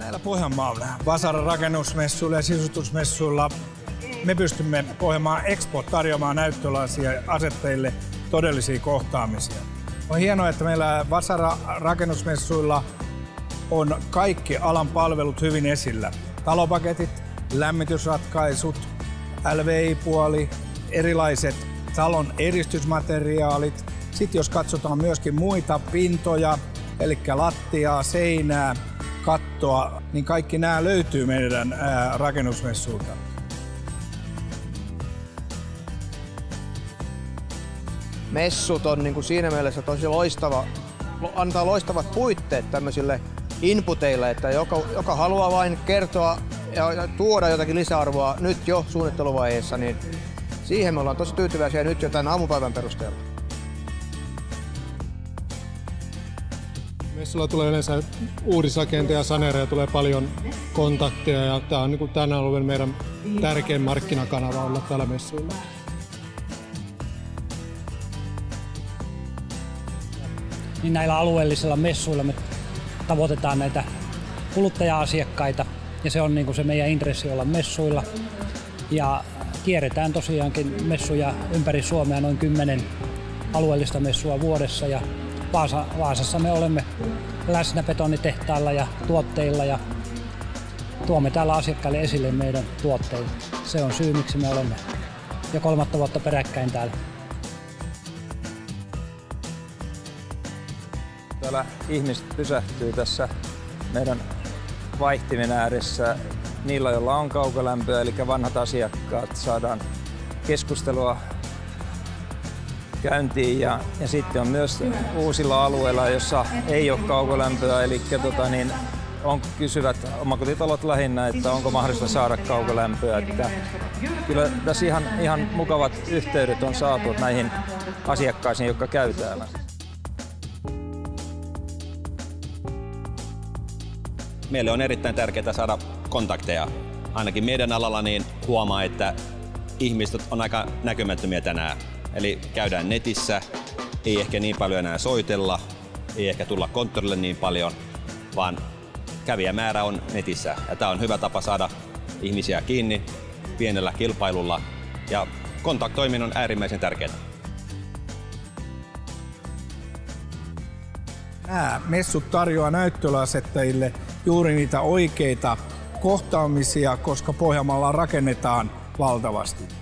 Näillä Pohjanmaalla Vasaran rakennusmessuilla ja sisustusmessuilla me pystymme Pohjanmaan Expo tarjoamaan näyttölaisia asetteille todellisia kohtaamisia. On hienoa, että meillä Vasaran rakennusmessuilla on kaikki alan palvelut hyvin esillä. Talopaketit, lämmitysratkaisut, LVI-puoli, erilaiset talon eristysmateriaalit. Sitten jos katsotaan myöskin muita pintoja, eli lattiaa, seinää, kattoa, niin kaikki nämä löytyy meidän rakennusmessuilta. Messut on niin kuin siinä mielessä tosi loistava, antaa loistavat puitteet tämmöisille inputeille, että joka haluaa vain kertoa ja tuoda jotakin lisäarvoa nyt jo suunnitteluvaiheessa, niin siihen me ollaan tosi tyytyväisiä nyt jo tämän aamupäivän perusteella. Messulla tulee yleensä uudisrakenteja, saneereja, tulee paljon kontakteja ja tämä on niin kuin tänä alueen meidän tärkein markkinakanava olla täällä messuilla. Niin näillä alueellisilla messuilla me tavoitetaan näitä kuluttaja-asiakkaita ja se on niin kuin se meidän intressi olla messuilla. Ja kierretään tosiaankin messuja ympäri Suomea, noin 10 alueellista messua vuodessa ja Vaasassa me olemme läsnä betonitehtailla ja tuotteilla ja tuomme täällä asiakkaille esille meidän tuotteita. Se on syy, miksi me olemme jo 3. vuotta peräkkäin täällä. Täällä ihmiset pysähtyy tässä meidän vaihtimen ääressä. Niillä, joilla on kaukolämpöä, eli vanhat asiakkaat, saadaan keskustelua käyntiin ja sitten on myös uusilla alueilla, jossa ei ole kaukolämpöä, eli kysyvät omakotitalot lähinnä, että onko mahdollista saada kaukolämpöä. Että kyllä tässä ihan mukavat yhteydet on saatu näihin asiakkaisiin, jotka käy täällä. Meille on erittäin tärkeää saada kontakteja. Ainakin meidän alalla niin huomaa, että ihmiset on aika näkymättömiä tänään. Eli käydään netissä, ei ehkä niin paljon enää soitella, ei ehkä tulla konttorille niin paljon, vaan kävijämäärä on netissä. Ja tämä on hyvä tapa saada ihmisiä kiinni pienellä kilpailulla ja kontaktoiminen on äärimmäisen tärkeää. Nämä messut tarjoaa näyttöläasettajille juuri niitä oikeita kohtaamisia, koska Pohjanmaalla rakennetaan valtavasti.